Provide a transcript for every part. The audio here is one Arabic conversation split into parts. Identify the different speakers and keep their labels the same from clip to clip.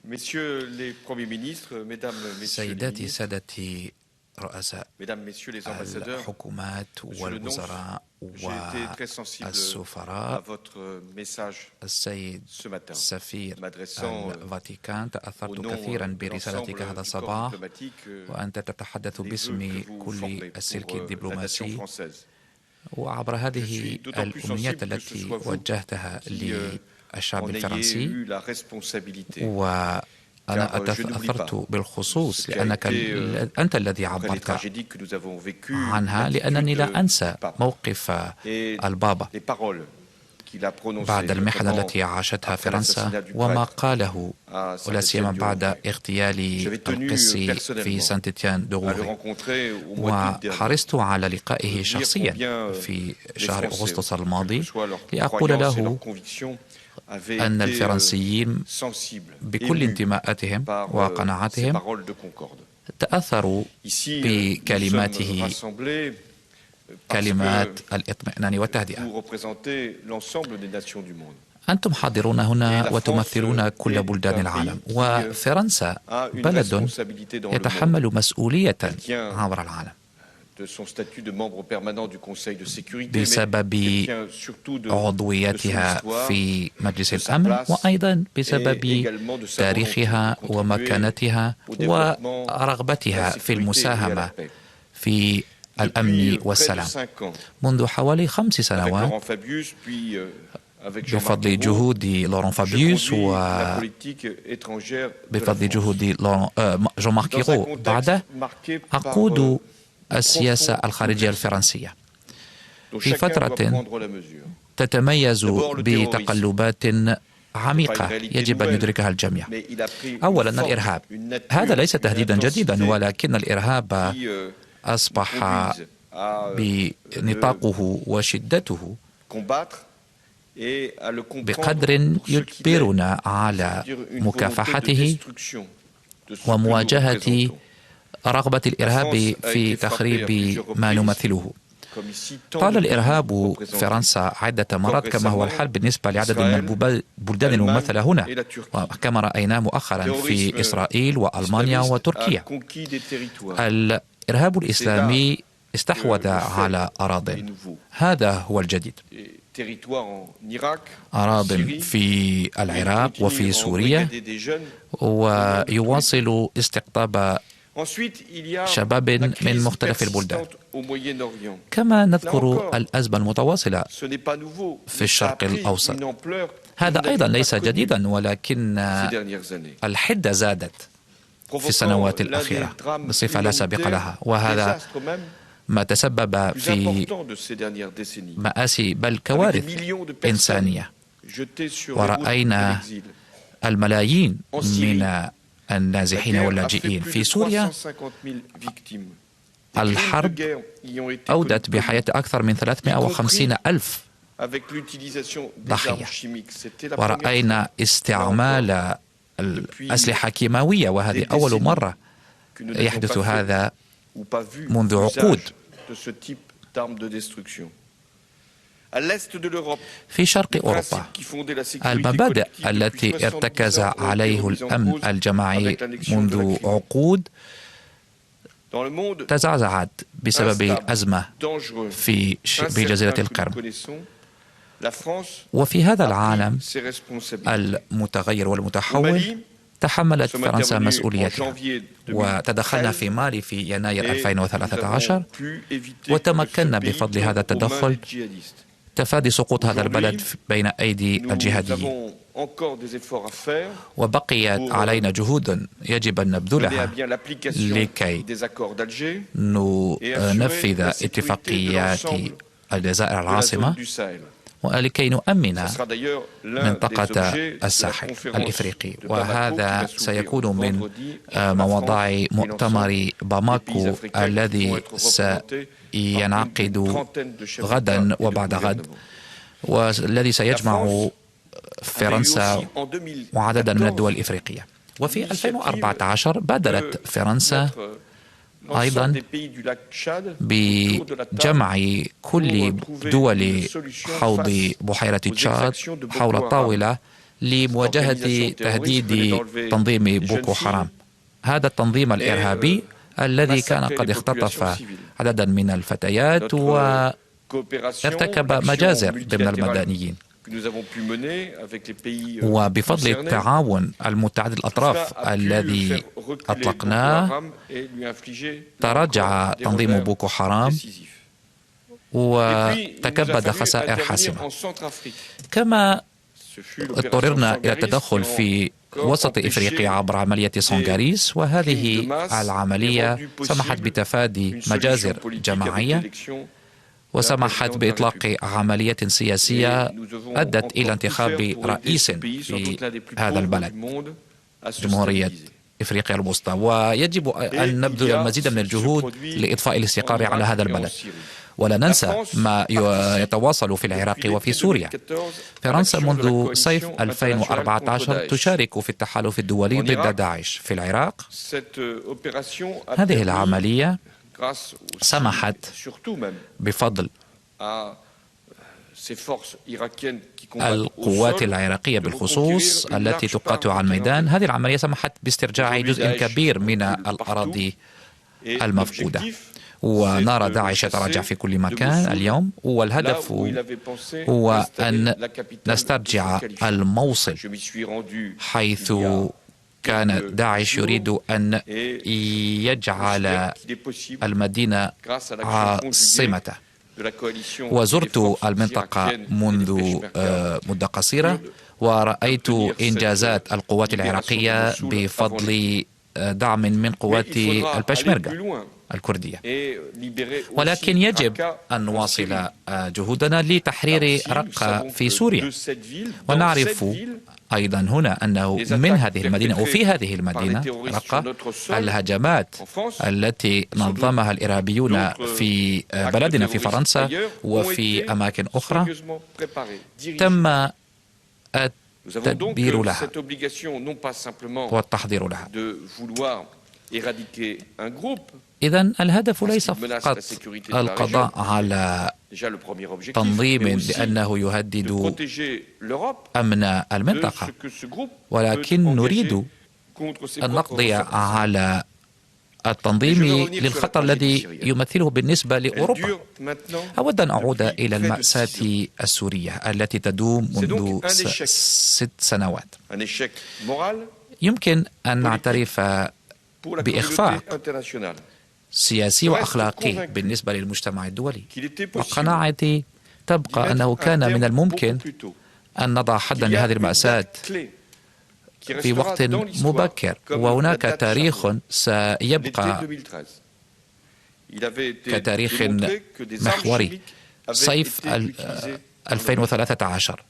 Speaker 1: Messieurs les premiers ministres, mesdames, messieurs les
Speaker 2: سيداتي
Speaker 1: ministres,
Speaker 2: سادتي رؤساء
Speaker 1: mesdames, messieurs les ambassadeurs,
Speaker 2: الحكومات والوزراء
Speaker 1: j'ai été très sensible à
Speaker 2: والسفراء،
Speaker 1: votre message
Speaker 2: السيد
Speaker 1: ce matin,
Speaker 2: سفير
Speaker 1: m'adressant
Speaker 2: الفاتيكان،
Speaker 1: au
Speaker 2: تأثرت
Speaker 1: nom
Speaker 2: كثيرا
Speaker 1: de
Speaker 2: برسالتك هذا
Speaker 1: l'ensemble du corps
Speaker 2: الصباح،
Speaker 1: diplomatique
Speaker 2: وأنت تتحدث
Speaker 1: des vœux
Speaker 2: باسم
Speaker 1: que vous
Speaker 2: كل
Speaker 1: formez
Speaker 2: السلك
Speaker 1: pour la nation
Speaker 2: الدبلوماسي،
Speaker 1: française.
Speaker 2: وعبر
Speaker 1: Je
Speaker 2: هذه
Speaker 1: suis d'autant plus
Speaker 2: الأمنيات
Speaker 1: sensible que ce
Speaker 2: التي
Speaker 1: soit vous
Speaker 2: وجهتها
Speaker 1: qui
Speaker 2: للشعب
Speaker 1: en ayez
Speaker 2: الفرنسي،
Speaker 1: eu la responsabilité.
Speaker 2: وأنا
Speaker 1: Car je n'oublie pas
Speaker 2: أثرت بالخصوص
Speaker 1: ce qui a
Speaker 2: لأنك
Speaker 1: été
Speaker 2: أنت الذي
Speaker 1: après les
Speaker 2: عبرت
Speaker 1: tragédies que nous avons vécues,
Speaker 2: عنها، لأنني لا أنسى موقف البابا
Speaker 1: les paroles qu'il a prononcées
Speaker 2: بعد المحنة
Speaker 1: notamment
Speaker 2: التي عاشتها
Speaker 1: après
Speaker 2: فرنسا
Speaker 1: l'assassinat du
Speaker 2: وما
Speaker 1: prêtre
Speaker 2: قاله،
Speaker 1: à
Speaker 2: ولا سيما بعد
Speaker 1: Saint-Étienne-du-Rouvray.
Speaker 2: اغتيال
Speaker 1: J'avais tenu
Speaker 2: القسي في
Speaker 1: personnellement
Speaker 2: سانت إتيان دو
Speaker 1: à le
Speaker 2: غوفي،
Speaker 1: rencontrer au mois d'août dernier
Speaker 2: وحرصت على
Speaker 1: pour
Speaker 2: لقائه
Speaker 1: dire
Speaker 2: شخصيا
Speaker 1: combien
Speaker 2: في
Speaker 1: les
Speaker 2: شهر
Speaker 1: Français,
Speaker 2: أغسطس
Speaker 1: quelles que
Speaker 2: الماضي،
Speaker 1: soient leurs
Speaker 2: لأقول
Speaker 1: croyances et
Speaker 2: له
Speaker 1: leurs convictions, avaient
Speaker 2: أن
Speaker 1: été
Speaker 2: الفرنسيين
Speaker 1: sensibles,
Speaker 2: بكل
Speaker 1: émus
Speaker 2: انتماءاتهم
Speaker 1: par ces
Speaker 2: وقناعاتهم
Speaker 1: paroles de concorde.
Speaker 2: تأثروا
Speaker 1: Ici, nous sommes
Speaker 2: بكلماته،
Speaker 1: rassemblés parce
Speaker 2: كلمات
Speaker 1: que
Speaker 2: الإطمئنان والتهدئة.
Speaker 1: vous représentez l'ensemble des nations du monde.
Speaker 2: أنتم حاضرون هنا وتمثلون كل بلدان العالم، وفرنسا بلد يتحمل مسؤولية عبر العالم
Speaker 1: de son statut de membre permanent du Conseil de sécurité,
Speaker 2: بسبب
Speaker 1: mais tient surtout de
Speaker 2: عضويتها
Speaker 1: son histoire,
Speaker 2: في مجلس
Speaker 1: de sa
Speaker 2: الأمن،
Speaker 1: place
Speaker 2: وأيضا
Speaker 1: et
Speaker 2: بسبب
Speaker 1: également de sa
Speaker 2: تاريخها
Speaker 1: volonté de
Speaker 2: ومكانتها
Speaker 1: contribuer au développement,
Speaker 2: ورغبتها
Speaker 1: la
Speaker 2: في
Speaker 1: sécurité et à la
Speaker 2: المساهمة
Speaker 1: paix.
Speaker 2: في الأمن والسلام. منذ حوالي 5
Speaker 1: Avec
Speaker 2: سنوات
Speaker 1: Laurent Fabius, puis avec Jean-Marc
Speaker 2: بفضل
Speaker 1: Ayrault,
Speaker 2: جهود لوران
Speaker 1: je
Speaker 2: فابيوس
Speaker 1: conduis la politique étrangère de la
Speaker 2: وبفضل
Speaker 1: France.
Speaker 2: جهود جون مارك
Speaker 1: Dans un
Speaker 2: إيغو
Speaker 1: contexte
Speaker 2: بعد
Speaker 1: marqué par
Speaker 2: أقود
Speaker 1: de
Speaker 2: السياسة
Speaker 1: profonds
Speaker 2: الخارجية
Speaker 1: bouleversements
Speaker 2: الفرنسية
Speaker 1: dont
Speaker 2: في
Speaker 1: chacun doit
Speaker 2: فترة
Speaker 1: prendre la mesure.
Speaker 2: تتميز
Speaker 1: D'abord le
Speaker 2: بتقلبات عميقة يجب أن يدركها الجميع.
Speaker 1: Mais il a pris une
Speaker 2: أولا
Speaker 1: forme,
Speaker 2: الإرهاب،
Speaker 1: une nature,
Speaker 2: هذا ليس
Speaker 1: une
Speaker 2: تهديدا جديدا،
Speaker 1: intensité
Speaker 2: ولكن الإرهاب
Speaker 1: qui
Speaker 2: أصبح
Speaker 1: conduisent à
Speaker 2: بنطاقه وشدته
Speaker 1: combattre et à le comprendre
Speaker 2: بقدر
Speaker 1: pour ce qu'il est,
Speaker 2: يجبرنا على
Speaker 1: c'est-à-dire une volonté de
Speaker 2: مكافحته
Speaker 1: destruction de ce que nous
Speaker 2: ومواجهة
Speaker 1: représentons.
Speaker 2: رغبة الإرهاب في تخريب ما نمثله.
Speaker 1: Comme ici, tant
Speaker 2: طال
Speaker 1: de pays
Speaker 2: الإرهاب
Speaker 1: représentés.
Speaker 2: فرنسا عدة مرات، كما هو الحال بالنسبة لعدد من البلدان الممثلة هنا، وكما رأينا مؤخرا في إسرائيل وألمانيا وتركيا.
Speaker 1: a conquis des territoires.
Speaker 2: الإرهاب الإسلامي استحوذ على أراضٍ، هذا هو الجديد. أراضٍ في العراق وفي سوريا، ويواصل استقطاب شباب من مختلف البلدان. كما نذكر الأزمة المتواصلة في الشرق الأوسط، هذا أيضا ليس جديدا، ولكن الحدة زادت في السنوات الأخيرة بصفة لا سابقة لها، وهذا ما تسبب في مآسي بل كوارث إنسانية. ورأينا الملايين من النازحين واللاجئين في سوريا. الحرب أودت بحياة أكثر من 350 ألف ضحية، ورأينا استعمال الأسلحة الكيماوية، وهذه أول مرة يحدث هذا منذ عقود. في شرق أوروبا، المبادئ التي ارتكز عليه الأمن الجماعي منذ عقود تزعزعت بسبب أزمة في جزيرة القرم. وفي هذا العالم المتغير والمتحول تحملت فرنسا مسؤوليتها، وتدخلنا في مالي في يناير 2013، وتمكنا بفضل هذا التدخل تفادي سقوط هذا البلد بين أيدي الجهاديين. وبقيت علينا جهود يجب أن نبذلها لكي ننفذ اتفاقيات الجزائر العاصمة، ولكي نؤمن منطقة الساحل الإفريقي. وهذا سيكون من مواضيع مؤتمر باماكو الذي سينعقد غدا وبعد غد، والذي سيجمع فرنسا وعددا من الدول الإفريقية. وفي 2014 بادرت فرنسا أيضا بجمع كل دول حوض بحيرة تشاد حول طاولة لمواجهة تهديد تنظيم بوكو حرام. هذا التنظيم الإرهابي الذي كان قد اختطف عددا من الفتيات وارتكب مجازر ضمن المدنيين. وبفضل التعاون المتعدد الأطراف الذي أطلقناه تراجع تنظيم بوكو حرام وتكبد خسائر حاسمة. كما اضطررنا إلى التدخل في وسط إفريقيا عبر عملية سونغاريس، وهذه العملية سمحت بتفادي مجازر جماعية وسمحت بإطلاق عملية سياسية أدت إلى انتخاب رئيس في هذا البلد، جمهورية إفريقيا الوسطى. ويجب أن نبذل المزيد من الجهود لإضفاء الاستقرار على هذا البلد. ولا ننسى ما يتواصل في العراق وفي سوريا. فرنسا منذ صيف 2014 تشارك في التحالف الدولي ضد داعش في العراق. هذه العملية سمحت بفضل القوات العراقية بالخصوص التي تقاتل على الميدان. هذه العملية سمحت باسترجاع جزء كبير من الأراضي المفقودة، ونرى داعش يتراجع في كل مكان اليوم. والهدف هو أن نسترجع الموصل حيث كان داعش يريد أن يجعل المدينة عاصمته. وزرت المنطقة منذ مدة قصيرة ورأيت إنجازات القوات العراقية بفضل دعم من قوات البشمركة الكردية. ولكن يجب أن نواصل جهودنا لتحرير رقة في سوريا. ونعرف أيضا هنا أنه من هذه المدينة وفي هذه المدينة رقة الهجمات التي نظمها الإرهابيون في بلدنا في فرنسا وفي أماكن أخرى تم التدبير لها والتحضير لها. إذن الهدف ليس فقط القضاء على تنظيم لأنه يهدد أمن المنطقة، ولكن نريد أن نقضي على التنظيم للخطر الذي يمثله بالنسبة لأوروبا. أود أن أعود إلى المأساة السورية التي تدوم منذ 6 سنوات. يمكن أن نعترف بإخفاق سياسي وأخلاقي بالنسبة للمجتمع الدولي، وقناعتي تبقى أنه كان من الممكن أن نضع حدا لهذه المأساة في وقت مبكر. وهناك تاريخ سيبقى كتاريخ محوري. صيف 2013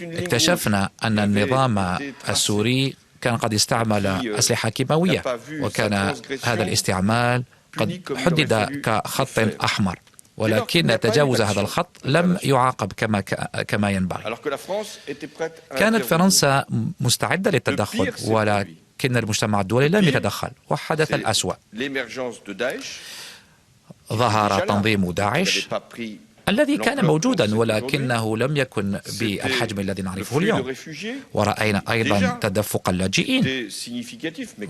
Speaker 2: اكتشفنا أن النظام السوري كان قد استعمل أسلحة كيماوية، وكان هذا الاستعمال قد حدد كخط أحمر، ولكن تجاوز هذا الخط لم يعاقب كما ينبغي. كانت فرنسا مستعدة للتدخل، ولكن المجتمع الدولي لم يتدخل، وحدث الأسوأ. ظهر تنظيم داعش الذي كان موجودا ولكنه لم يكن بالحجم الذي نعرفه اليوم. ورأينا أيضا تدفق اللاجئين،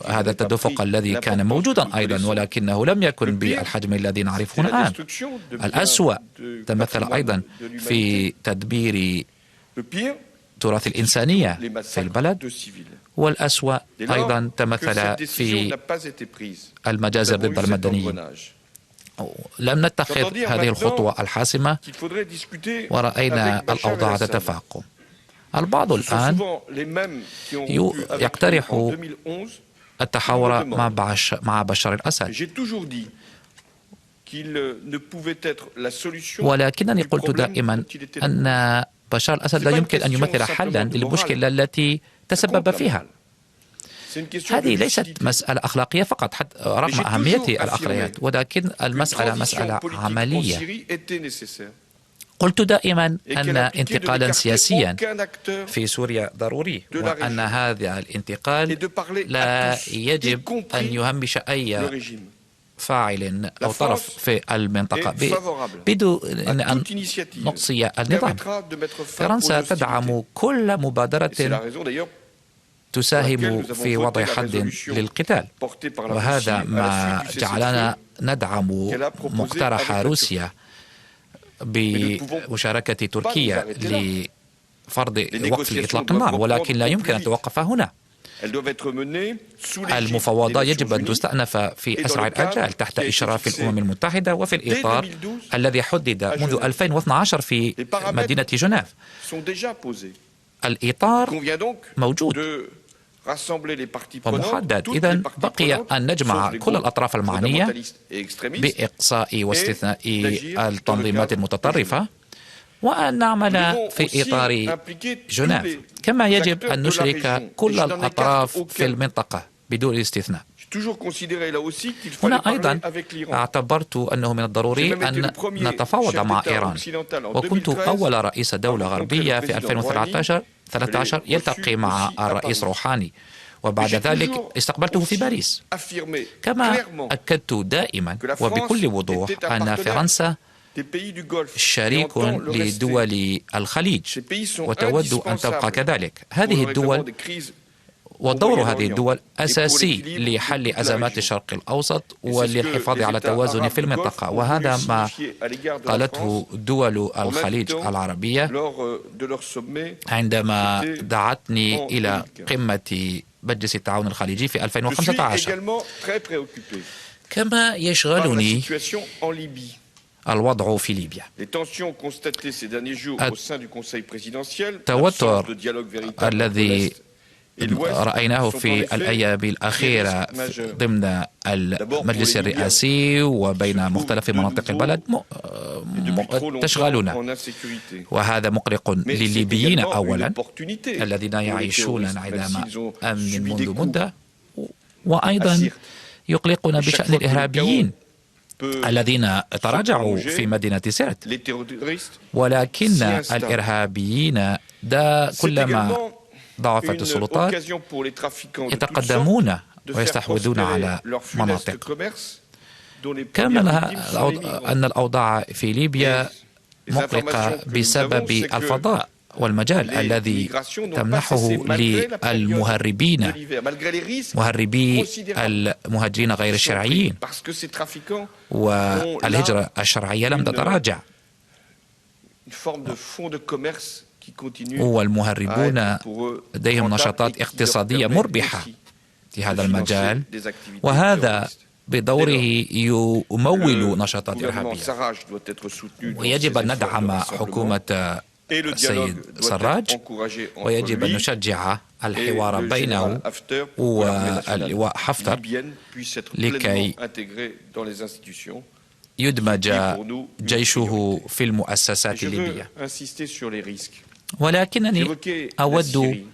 Speaker 2: هذا التدفق الذي كان موجودا أيضا ولكنه لم يكن بالحجم الذي نعرفه الآن. الأسوأ تمثل أيضا في تدبير تراث الإنسانية في البلد، والأسوأ أيضا تمثل في المجازر ضد المدنيين. لم نتخذ هذه الخطوة الحاسمة ورأينا الأوضاع تتفاقم. البعض الآن يقترح التحاور مع بشار الأسد، ولكنني قلت دائما أن بشار الأسد لا يمكن أن يمثل حلا للمشكلة التي تسبب فيها. هذه ليست مسألة أخلاقية فقط رغم أهمية الأخلاقيات، ولكن المسألة مسألة عملية. قلت دائما أن انتقالا سياسيا في سوريا ضروري، وأن هذا الانتقال لا يجب أن يهمش أي فاعل أو طرف في المنطقة بدون أن نقصي النظام. فرنسا تدعم كل مبادرة تساهم في وضع حد للقتال، وهذا ما جعلنا ندعم مقترح روسيا بمشاركة تركيا لفرض وقف إطلاق النار، ولكن لا يمكن أن توقف هنا. المفاوضات يجب أن تستأنف في أسرع الآجال تحت إشراف الأمم المتحدة وفي الإطار الذي حدد منذ 2012 في مدينة جنيف. الإطار موجود ومحدد، إذا بقي أن نجمع كل الأطراف المعنية بإقصاء واستثناء التنظيمات المتطرفة وأن نعمل في إطار جنيف، كما يجب أن نشرك كل الأطراف في المنطقة بدون استثناء. هنا أيضا اعتبرت أنه من الضروري أن نتفاوض مع إيران، وكنت أول رئيس دولة غربية في 2013 يلتقي مع الرئيس روحاني، وبعد ذلك استقبلته في باريس. كما أكدت دائما وبكل وضوح أن فرنسا شريك لدول الخليج وتود أن تبقى كذلك. هذه الدول ودور هذه الدول أساسي لحل أزمات الشرق الأوسط وللحفاظ على توازن في المنطقة، وهذا ما قالته دول الخليج العربية عندما دعتني إلى قمة مجلس التعاون الخليجي في 2015. كما يشغلني الوضع في ليبيا. التوتر الذي رأيناه في الأيام الأخيرة ضمن المجلس الرئاسي وبين مختلف مناطق البلد تشغلنا، وهذا مقلق للليبيين أولا الذين يعيشون انعدام أمن منذ مدة، وأيضا يقلقنا بشأن الإرهابيين الذين تراجعوا في مدينة سرت، ولكن الإرهابيين كلما ضعفت السلطات يتقدمون ويستحوذون على مناطق. كما أن الأوضاع في ليبيا مقلقة بسبب الفضاء والمجال الذي تمنحه للمهربين مهربي المهاجرين غير الشرعيين، والهجرة الشرعية لم تتراجع، والمهربون لديهم نشاطات اقتصادية مربحة في هذا المجال، وهذا بدوره يمول نشاطات إرهابية. ويجب أن ندعم حكومة السيد سراج، ويجب أن نشجع الحوار بينه واللواء حفتر لكي يدمج جيشه في المؤسسات الليبية. ولكنني أود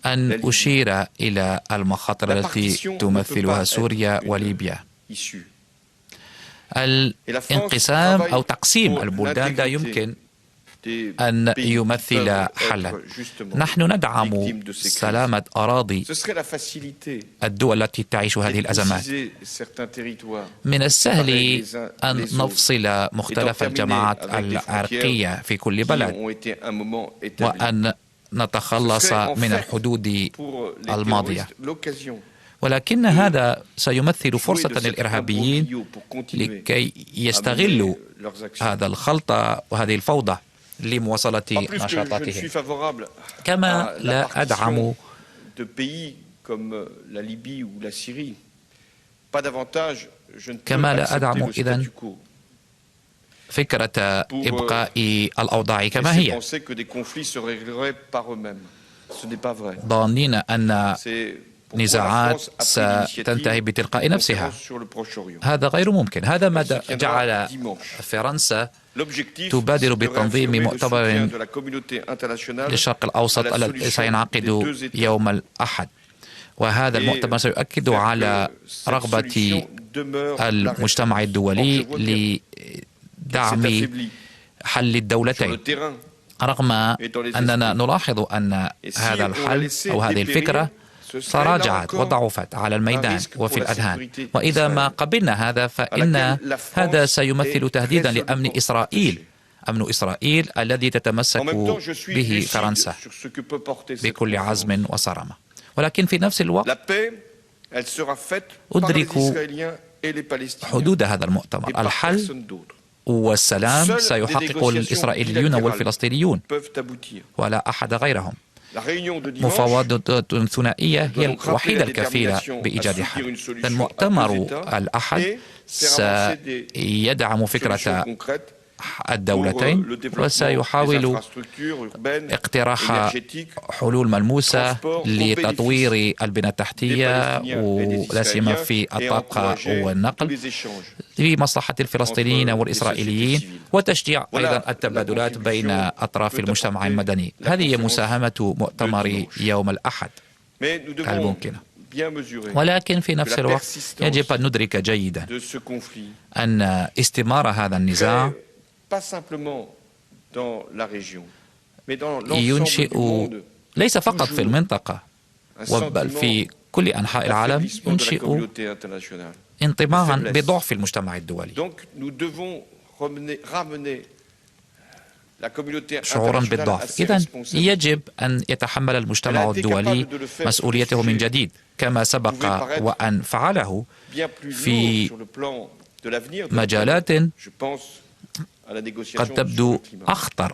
Speaker 2: أن أشير إلى المخاطر التي تمثلها سوريا وليبيا. الانقسام أو تقسيم البلدان لا يمكن أن يمثل حلا. نحن ندعم سلامة أراضي الدول التي تعيش هذه الأزمات. من السهل أن نفصل مختلف الجماعات العرقية في كل بلد وأن نتخلص من الحدود الماضية، ولكن هذا سيمثل فرصة للإرهابيين لكي يستغلوا هذا الخلط وهذه الفوضى لمواصلة نشاطاتهم. كما لا أدعم إذن فكرة إبقاء الأوضاع كما هي، ظانين أن نزاعات ستنتهي بتلقاء نفسها. هذا غير ممكن. هذا ما جعل فرنسا تبادر بتنظيم مؤتمر للشرق الأوسط الذي سينعقد يوم الأحد، وهذا المؤتمر سيؤكد على رغبة المجتمع الدولي لدعم حل الدولتين، رغم أننا نلاحظ أن هذا الحل أو هذه الفكرة تراجعت وضعفت على الميدان وفي الأذهان. وإذا ما قبلنا هذا فإن هذا سيمثل تهديدا لأمن إسرائيل، أمن إسرائيل الذي تتمسك به فرنسا بكل عزم وصرامة. ولكن في نفس الوقت أدرك حدود هذا المؤتمر. الحل والسلام سيحقق الإسرائيليون والفلسطينيون ولا أحد غيرهم. مفاوضات ثنائية هي الوحيدة الكفيلة بإيجاد حل. المؤتمر الأحد سيدعم فكرة الدولتين وسيحاول اقتراح حلول ملموسة لتطوير البنى التحتية ولا سيما في الطاقة والنقل في مصلحة الفلسطينيين والإسراريليين، وتشجيع أيضا التبادلات بين أطراف المجتمع المدني. هذه مساهمة مؤتمر يوم الأحد الممكنة. ولكن في نفس الوقت يجب أن ندرك جيدا أن استمرار هذا النزاع ينشئ ليس فقط في المنطقة بل في كل أنحاء العالم، ينشئ انطباعا بضعف المجتمع الدولي، شعورا بالضعف. إذن يجب أن يتحمل المجتمع الدولي مسؤوليته من جديد كما سبق وأن فعله في مجالات قد تبدو أخطر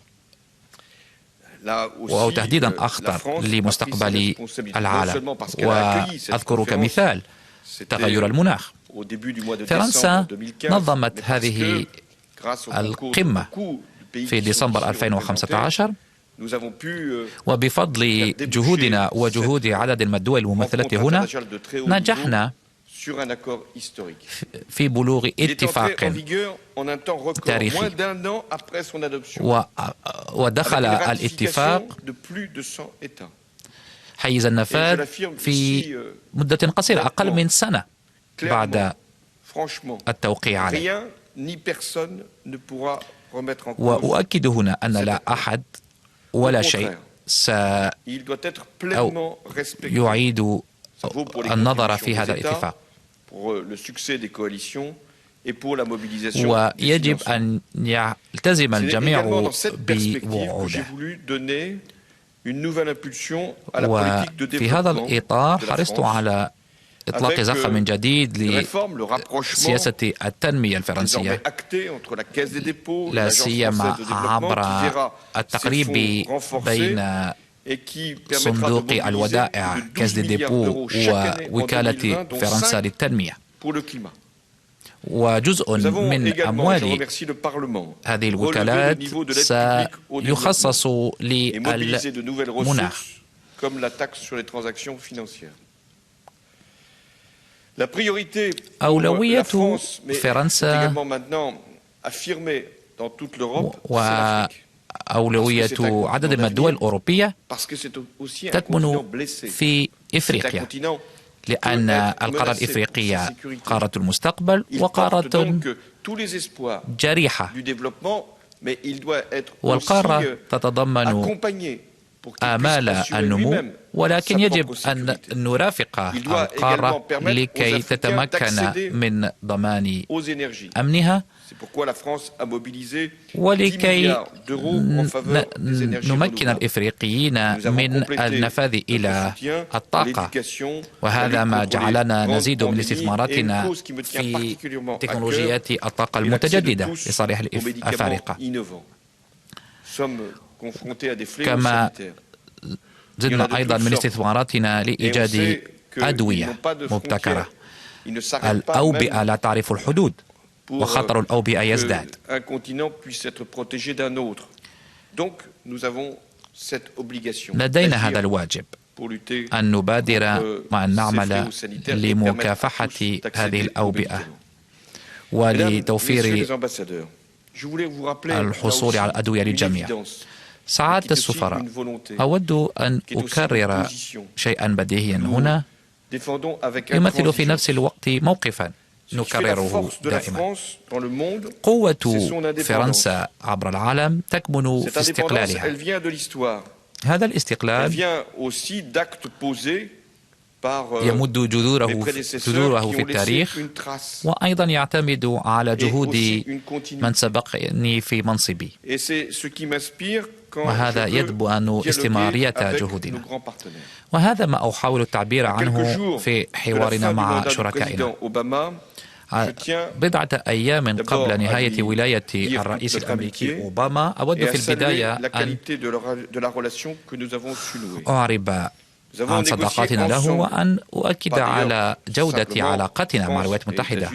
Speaker 2: أو تهديدا أخطر لمستقبل العالم. وأذكر كمثال تغير المناخ. فرنسا نظمت هذه القمة في ديسمبر 2015 وبفضل جهودنا وجهود عدد من الدول الممثلة هنا نجحنا في بلوغ اتفاق تاريخي، ودخل الاتفاق حيز النفاذ في مدة قصيرة أقل من سنة بعد التوقيع عليه. وأؤكد هنا أن لا أحد ولا شيء سيعيد النظر في هذا الاتفاق، ويجب أن يلتزم الجميع بوعوده. وفي هذا الإطار حرصت على إطلاق زخم من جديد لسياسة التنمية الفرنسية، لا سيما عبر التقريب بين صندوق الودائع كاس دي ديبو ووكالة فرنسا للتنمية. وجزء من أموال هذه الوكالات سيخصص للمناخ. أولوية فرنسا وأولوية عدد من الدول الأوروبية تكمن في إفريقيا، لأن القارة الإفريقية قارة المستقبل وقارة جريحة، والقارة تتضمن آمال النمو، ولكن يجب أن نرافق القارة لكي تتمكن من ضمان أمنها ولكي نمكن الإفريقيين من النفاذ إلى الطاقة. وهذا ما جعلنا نزيد من استثماراتنا في تكنولوجيات الطاقة المتجددة لصالح الأفارقة. كما زدنا أيضا من استثماراتنا لإيجاد أدوية مبتكرة. الأوبئة لا تعرف الحدود وخطر الأوبئة يزداد. لدينا هذا الواجب أن نبادر وأن نعمل لمكافحة هذه الأوبئة ولتوفير الحصول على الأدوية للجميع. سعادة السفراء، أود أن أكرر شيئا بديهيا هنا يمثل في نفس الوقت موقفا نكرره دائما. قوة فرنسا عبر العالم تكمن في استقلالها. هذا الاستقلال يمد جذوره في التاريخ، وأيضا يعتمد على جهود من سبقني في منصبي، وهذا يضمن استمرارية جهودنا. وهذا ما أحاول التعبير عنه في حوارنا مع شركائنا. بضعة أيام قبل نهاية ولاية الرئيس الأمريكي أوباما، أود في البداية أن أعرب عن صداقتنا له وأن أؤكد على جودة علاقتنا مع الولايات المتحدة.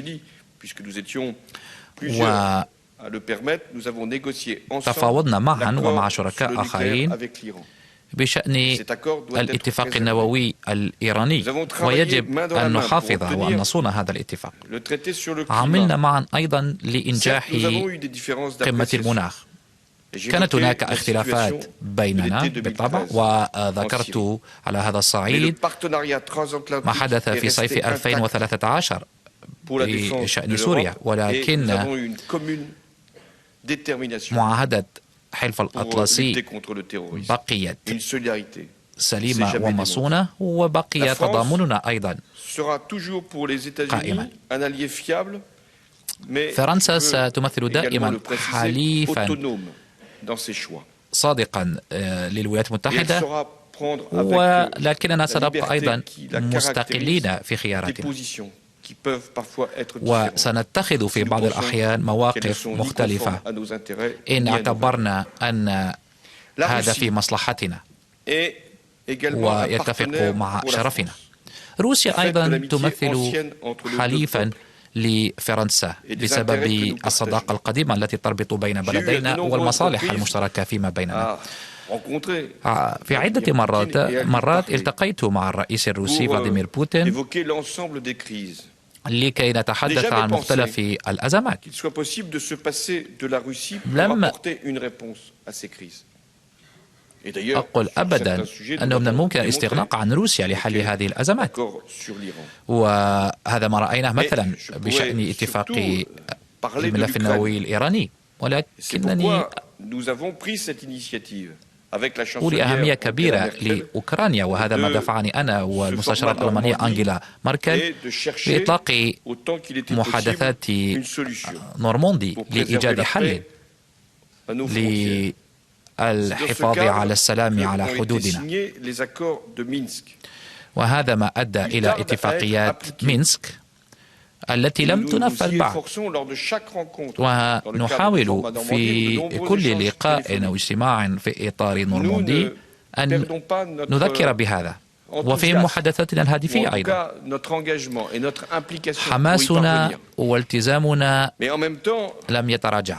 Speaker 2: وتفاوضنا معا ومع شركاء آخرين بشأن الاتفاق النووي الإيراني، ويجب أن نحافظ وأن نصون هذا الاتفاق. عملنا معا أيضا لإنجاح قمة المناخ. كانت هناك اختلافات بيننا بالطبع، وذكرت على هذا الصعيد ما حدث في صيف 2013 بشأن سوريا، ولكن معاهدة حلف الأطلسي بقيت سليمة ومصونة، وبقي تضامننا أيضا قائما. فرنسا ستمثل دائما حليفا صادقا للولايات المتحدة، ولكننا سنبقى أيضا مستقلين في خياراتنا، وسنتخذ في بعض الأحيان مواقف مختلفة إن اعتبرنا أن هذا في مصلحتنا ويتفق مع شرفنا. روسيا أيضا تمثل حليفا لفرنسا بسبب الصداقة القديمة التي تربط بين بلدينا والمصالح المشتركة فيما بيننا. في عدة مرات التقيت مع الرئيس الروسي فلاديمير بوتين لكي نتحدث عن مختلف الأزمات. لم أقل أبدا أنه من الممكن الاستغناء عن روسيا لحل هذه الأزمات، وهذا ما رأيناه مثلا بشأن اتفاق الملف النووي الإيراني. ولكنني أولي أهمية كبيرة لأوكرانيا، وهذا ما دفعني أنا والمستشارة الألمانية أنجيلا ماركل بإطلاق محادثات نورماندي لإيجاد حل للحفاظ على السلام على حدودنا. وهذا ما أدى إلى اتفاقيات مينسك التي لم تنفذ بعد، ونحاول في كل لقاء أو اجتماع في إطار نورماندي أن نذكر بهذا، وفي محادثاتنا الهاتفية أيضا. حماسنا والتزامنا لم يتراجع،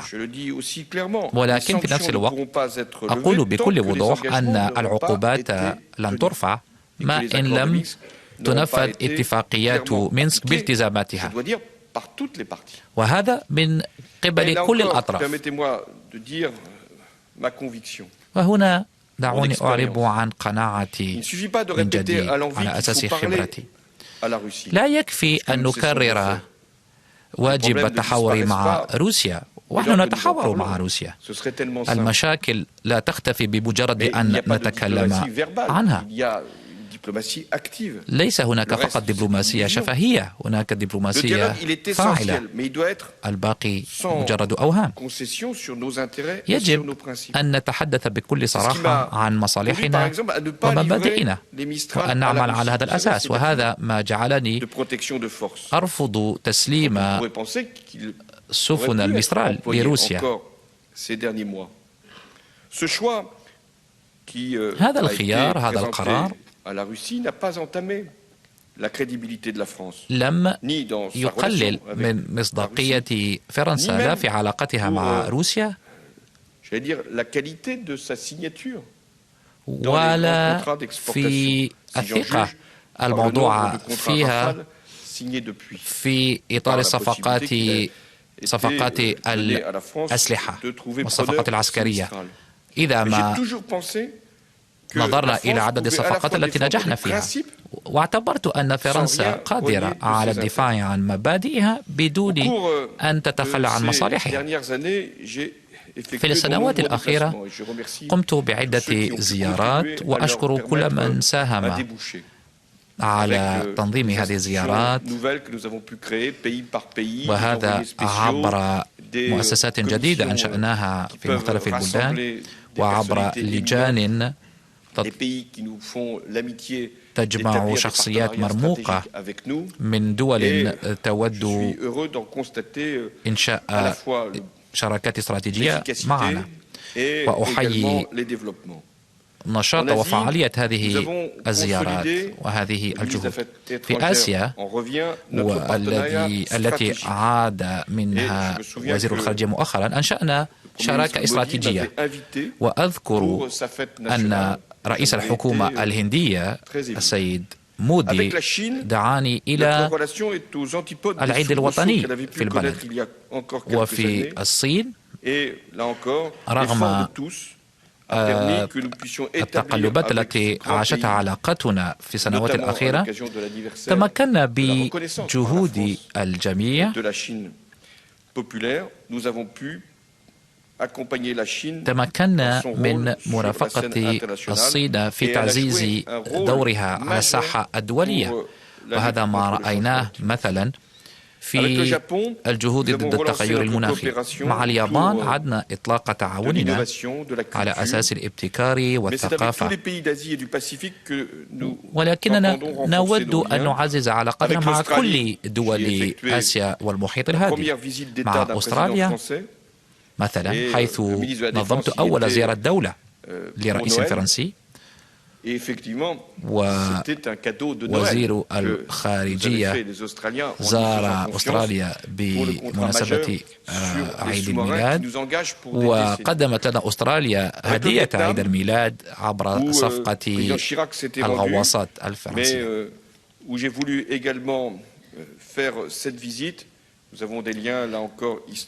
Speaker 2: ولكن في نفس الوقت أقول بكل وضوح أن العقوبات لن ترفع ما إن لم تنفذ اتفاقيات مينسك بالتزاماتها، وهذا من قبل كل الأطراف. وهنا دعوني أعرب عن قناعتي من جديد على أساس خبرتي. لا يكفي أن نكرر واجب التحاور مع روسيا، ونحن نتحاور مع روسيا. المشاكل لا تختفي بمجرد أن نتكلم عنها. ليس هناك فقط دبلوماسية شفهية، هناك دبلوماسية فاعلة، الباقي مجرد أوهام. يجب أن نتحدث بكل صراحة عن مصالحنا ومبادئنا، وأن نعمل على هذا الأساس، وهذا ما جعلني أرفض تسليم سفن المسترال لروسيا. هذا الخيار، هذا القرار لم يقلل من مصداقية فرنسا لا في علاقتها مع روسيا ولا في الثقة الموضوعة فيها في إطار صفقات الأسلحة والصفقات العسكرية. إذا ما نظرنا إلى عدد الصفقات التي نجحنا فيها، واعتبرت أن فرنسا قادرة على الدفاع عن مبادئها بدون أن تتخلى عن مصالحها. في السنوات الأخيرة قمت بعدة زيارات، وأشكر كل من ساهم على تنظيم هذه الزيارات، وهذا عبر مؤسسات جديدة أنشأناها في مختلف البلدان، وعبر لجان تجمع شخصيات مرموقة من دول تود إنشاء شراكات استراتيجية معنا. وأحيي نشاط وفعالية هذه الزيارات وهذه الجهود. في آسيا التي عاد منها وزير الخارجية مؤخرا، أنشأنا شراكة استراتيجية، وأذكر أن رئيس الحكومة الهندية السيد مودي دعاني إلى العيد الوطني في البلد. وفي الصين رغم التقلبات التي عاشتها علاقتنا في السنوات الأخيرة، تمكنا بجهود الجميع، تمكنا من مرافقة الصين في تعزيز دورها على الساحة الدولية. وهذا ما رأيناه مثلا في الجهود ضد التغير المناخي. مع اليابان عدنا إطلاق تعاوننا على أساس الابتكار والثقافة، ولكننا نود أن نعزز علاقتنا مع كل دول آسيا والمحيط الهادي. مع أستراليا مثلا، حيث نظمت أول زيارة دولة لرئيس فرنسي، ووزير الخارجية زار أستراليا بمناسبة عيد الميلاد، وقدمت لنا أستراليا هدية عيد الميلاد عبر صفقة الغواصات الفرنسية.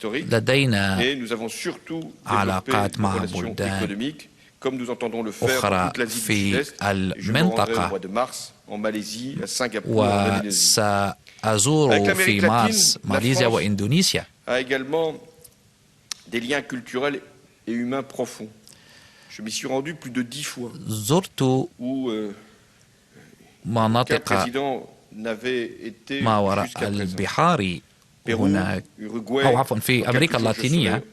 Speaker 2: لدينا علاقات مع بلدان أخرى في المنطقة، وسأزور في مارس ماليزيا وإندونيسيا. زرت مناطق ما وراء البحار هناك، أو عفوا في أمريكا اللاتينية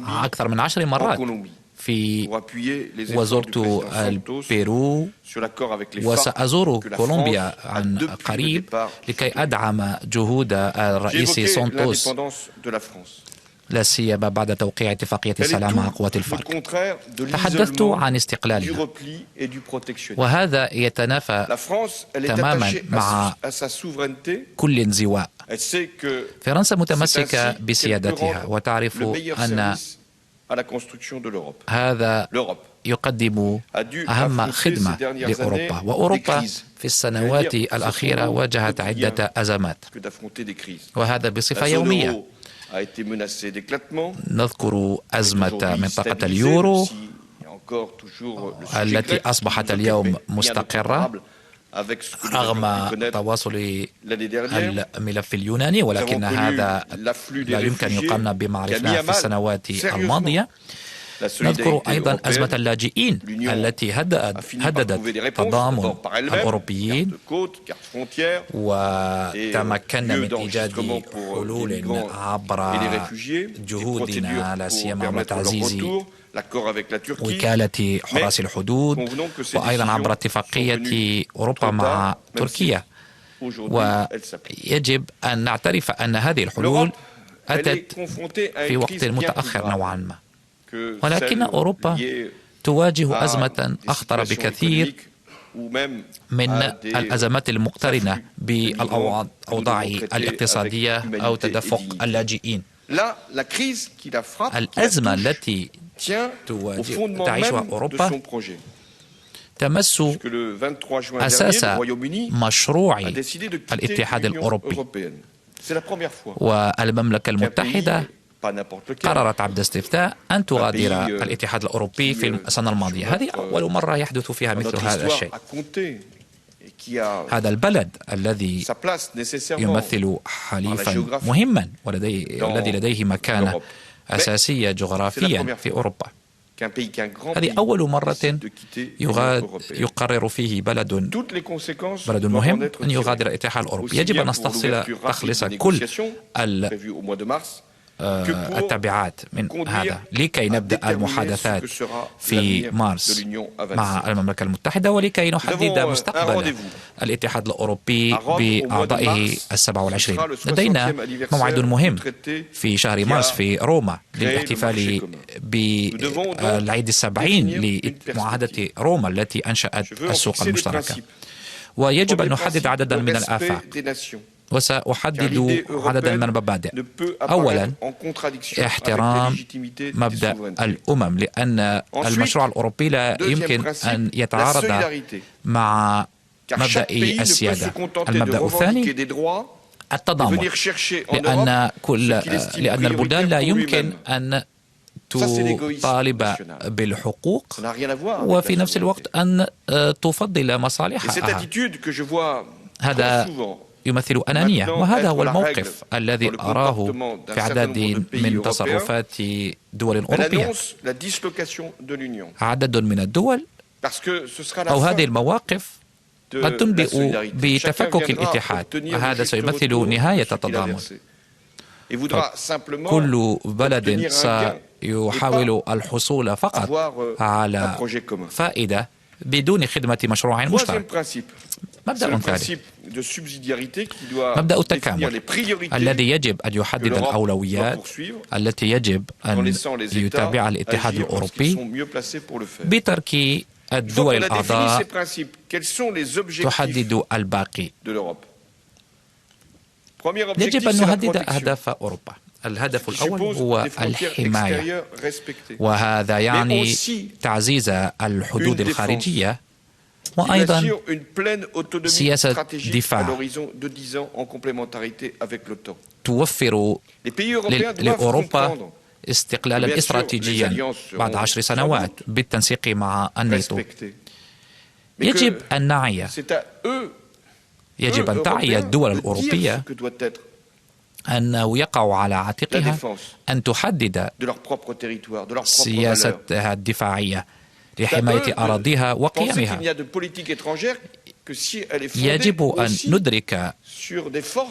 Speaker 2: أكثر من 10 مرات، وزرت البيرو، وسأزور كولومبيا عن قريب لكي أدعم جهود الرئيس سانتوس، لا سيما بعد توقيع اتفاقية السلام مع قوات الفارك. تحدثت عن استقلالنا، وهذا يتنافى تماما مع كل انزواء. فرنسا متمسكة بسيادتها، وتعرف أن هذا يقدم أهم خدمة لأوروبا. وأوروبا في السنوات الأخيرة واجهت عدة أزمات، وهذا بصفة يومية. نذكر أزمة منطقة اليورو التي أصبحت اليوم مستقرة رغم تواصل الملف اليوناني، ولكن هذا لا يمكن يقارن بما عرفناه في السنوات الماضية. نذكر أيضا أزمة اللاجئين التي هددت تضامن الأوروبيين، وتمكنا من إيجاد حلول عبر جهودنا لا سيما مع تعزيز وكالة حراس الحدود، وأيضا عبر اتفاقية أوروبا مع تركيا. ويجب أن نعترف أن هذه الحلول أتت في وقت متأخر نوعا ما، ولكن أوروبا تواجه أزمة أخطر بكثير من الأزمات المقترنة بالأوضاع الاقتصادية أو تدفق اللاجئين. الأزمة التي تعيشها أوروبا تمس أساس مشروع الاتحاد الأوروبي، والمملكة المتحدة قررت عبر استفتاء أن تغادر الاتحاد الأوروبي في السنة الماضية. هذه أول مرة يحدث فيها مثل هذا الشيء. هذا البلد الذي يمثل حليفا مهما والذي لديه مكانة أساسية جغرافيا في أوروبا، هذه أول مرة يقرر فيه بلد مهم أن يغادر الاتحاد الأوروبي. يجب أن نستخلص كل التبعات من هذا لكي نبدأ المحادثات في مارس مع المملكة المتحدة، ولكي نحدد مستقبل الاتحاد الأوروبي بأعضائه 27. لدينا موعد مهم في شهر مارس في روما للاحتفال بالعيد 70 لمعاهدة روما التي أنشأت السوق المشتركة، ويجب أن نحدد عددا من الآفاق، وسأحدد عددا من المبادئ. أولا، احترام مبدأ الأمم، لأن المشروع الأوروبي لا يمكن أن يتعارض مع مبدأ السيادة. المبدأ الثاني التضامن، لأن البلدان لا يمكن أن تطالب بالحقوق وفي نفس الوقت أن تفضل مصالحها. هذا يمثل أنانية، وهذا هو الموقف الذي أراه في عدد من تصرفات دول أوروبية. عدد من الدول أو هذه المواقف قد تنبئ بتفكك الاتحاد، وهذا سيمثل نهاية التضامن. كل بلد سيحاول الحصول فقط على فائدة بدون خدمة مشروع مشترك. مبدأ ثالث، مبدأ التكامل الذي يجب أن يحدد الأولويات التي يجب أن يتابعها الاتحاد الأوروبي بترك الدول الأعضاء تحدد الباقي. يجب أن نحدد أهداف أوروبا. الهدف الأول هو الحماية، وهذا يعني تعزيز الحدود الخارجية، وأيضا سياسة دفاع توفر لأوروبا استقلالا استراتيجيا بعد 10 سنوات بالتنسيق مع الناتو. يجب أن تعي الدول الأوروبية أنه يقع على عاتقها أن تحدد سياستها الدفاعية لحماية أراضيها وقيمها. يجب أن ندرك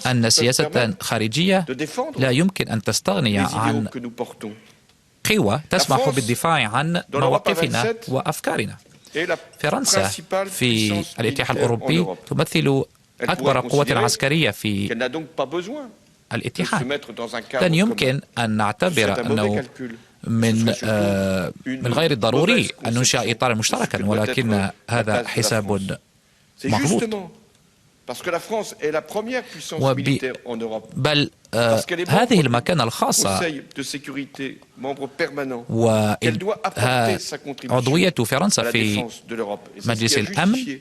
Speaker 2: أن سياسة خارجية لا يمكن أن تستغني عن قوة تسمح بالدفاع عن مواقفنا وأفكارنا. فرنسا في الاتحاد الأوروبي تمثل أكبر قوة عسكرية في الاتحاد. لن يمكن أن نعتبر أنه من غير الضروري أن ننشأ إطارا مشتركا، ولكن هذا حساب مغلوط. بل هذه المكانة الخاصة وعضوية فرنسا في مجلس الأمن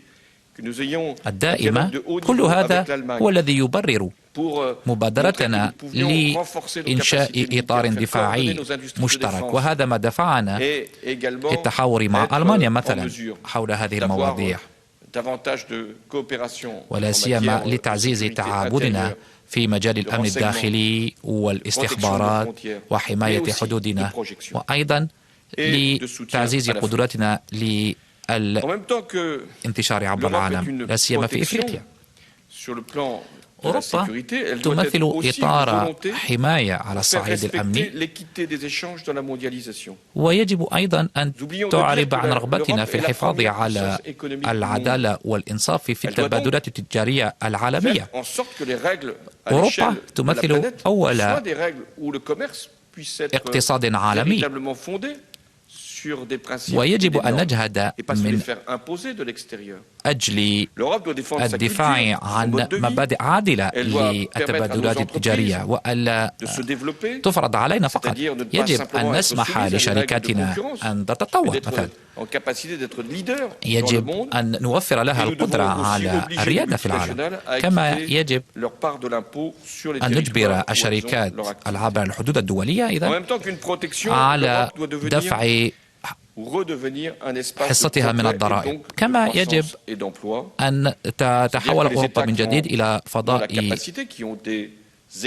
Speaker 2: الدائمة، كل هذا هو الذي يبرر مبادرتنا لإنشاء إطار دفاعي مشترك، وهذا ما دفعنا للتحاور مع ألمانيا مثلا حول هذه المواضيع، ولا سيما لتعزيز تعاوننا في مجال الأمن الداخلي والاستخبارات وحماية حدودنا، وأيضا لتعزيز قدراتنا للانتشار عبر العالم، لا سيما في إفريقيا. أوروبا تمثل إطار حماية على الصعيد الأمني، ويجب أيضا أن تعرب عن رغبتنا في الحفاظ على العدالة والإنصاف في التبادلات التجارية العالمية. أوروبا تمثل أول اقتصاد عالمي، ويجب أن نجهد من أجل الدفاع عن مبادئ عادلة للتبادلات التجارية، وألا تفرض علينا فقط. يجب أن نسمح لشركاتنا أن تتطور مثلا. يجب أن نوفر لها القدرة على الريادة في العالم، كما يجب أن نجبر الشركات العابرة للحدود الدولية أيضا على دفع حصتها من الضرائب، كما يجب أن تتحول أوروبا من جديد إلى فضاء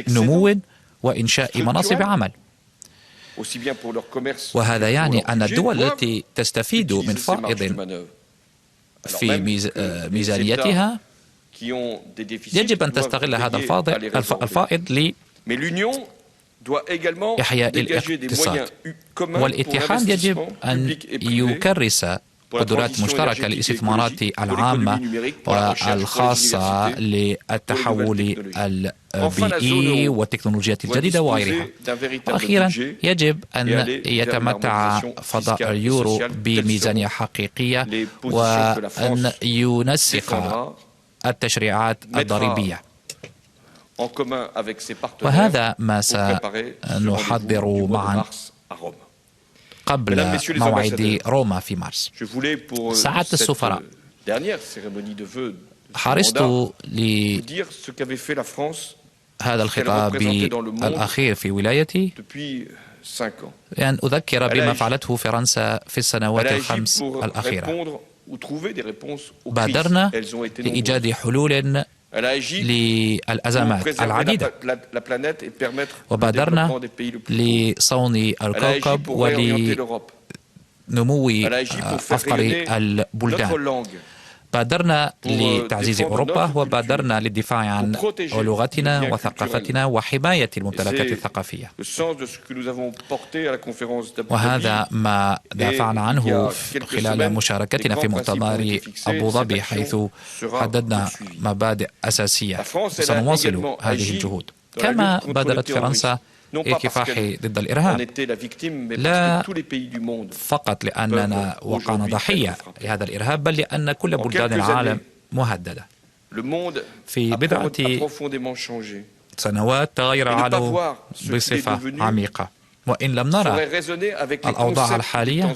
Speaker 2: نمو وإنشاء مناصب عمل. وهذا يعني أن الدول التي تستفيد من فائض في ميزانيتها يجب أن تستغل هذا الفائض لإحياء الاقتصاد. والاتحاد يجب أن يكرس قدرات مشتركة للاستثمارات العامة والخاصة للتحول البيئي والتكنولوجيات الجديدة وغيرها. وأخيرا يجب أن يتمتع فضاء اليورو بميزانية حقيقية وأن ينسق التشريعات الضريبية. وهذا ما سنحضر معا قبل موعد روما في مارس. سعادة السفراء، حرصت لهذا الخطاب الأخير في ولايتي لأن أذكر بما فعلته فرنسا في السنوات الخمس الأخيرة. بادرنا لإيجاد حلول للأزمات العديدة، وبادرنا لصون الكوكب ولنمو أفقر البلدان. بادرنا لتعزيز أوروبا، وبادرنا للدفاع عن لغتنا وثقافتنا وحماية الممتلكات الثقافية. وهذا ما دافعنا عنه خلال مشاركتنا في مؤتمر أبو ظبي، حيث حددنا مبادئ أساسية. سنواصل هذه الجهود. كما بادرت فرنسا الكفاح ضد الإرهاب، لا فقط لأننا وقعنا ضحية لهذا الإرهاب، بل لأن كل بلدان العالم مهددة. في بضعة سنوات تغير العالم بصفة عميقة، وإن لم نرى الأوضاع الحالية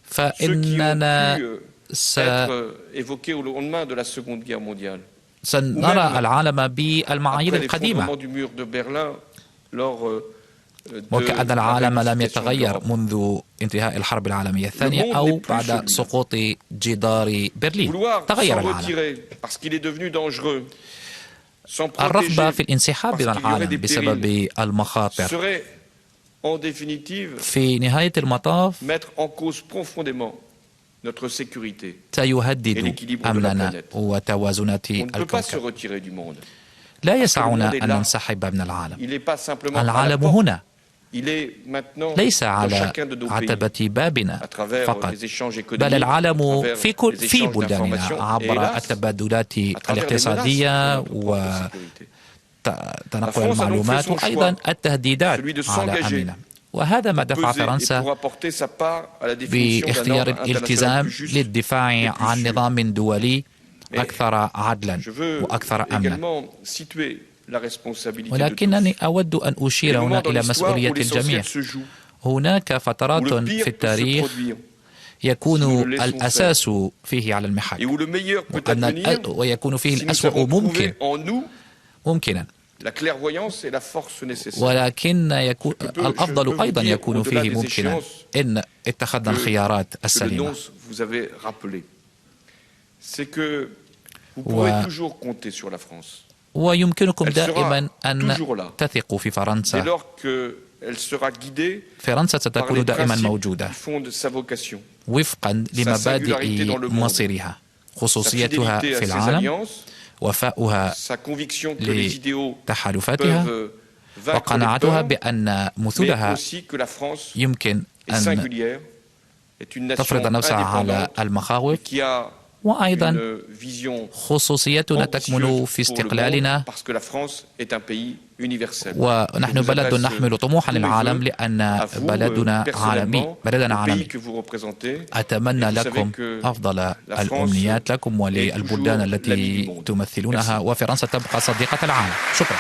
Speaker 2: فإننا سنرى العالم بالمعايير القديمة، وكأن العالم لم يتغير منذ انتهاء الحرب العالمية الثانية أو بعد سقوط جدار برلين. تغير العالم. الرغبة في الانسحاب من العالم بسبب المخاطر في نهاية المطاف سيهدد أمننا وتوازنات الكوكب. لا يسعنا أن ننسحب من العالم. العالم هنا، ليس على عتبة بابنا فقط، بل العالم في بلداننا عبر التبادلات الاقتصادية وتنقل المعلومات وأيضا التهديدات على أمننا. وهذا ما دفع فرنسا باختيار الالتزام للدفاع عن نظام دولي أكثر عدلا وأكثر أمنا. ولكنني أود أن أشير هنا إلى مسؤولية الجميع. هناك فترات في التاريخ يكون الأساس فيه على المحك، ويكون فيه الأسوأ ممكنا، ولكن الأفضل أيضا يكون فيه ممكنا إن اتخذنا الخيارات السليمة. ويمكنكم دائما أن تثقوا في فرنسا. فرنسا ستكون دائما موجودة وفقا لمبادئ مصيرها، خصوصيتها في العالم، وفاؤها لتحالفاتها، وقناعتها بأن مثلها يمكن أن تفرض نفسها على المخاوف. وأيضا خصوصيتنا تكمن في استقلالنا، ونحن بلد نحمل طموحا للعالم لأن بلدنا عالمي. أتمنى لكم أفضل الأمنيات لكم وللبلدان التي تمثلونها، وفرنسا تبقى صديقة العالم. شكرا.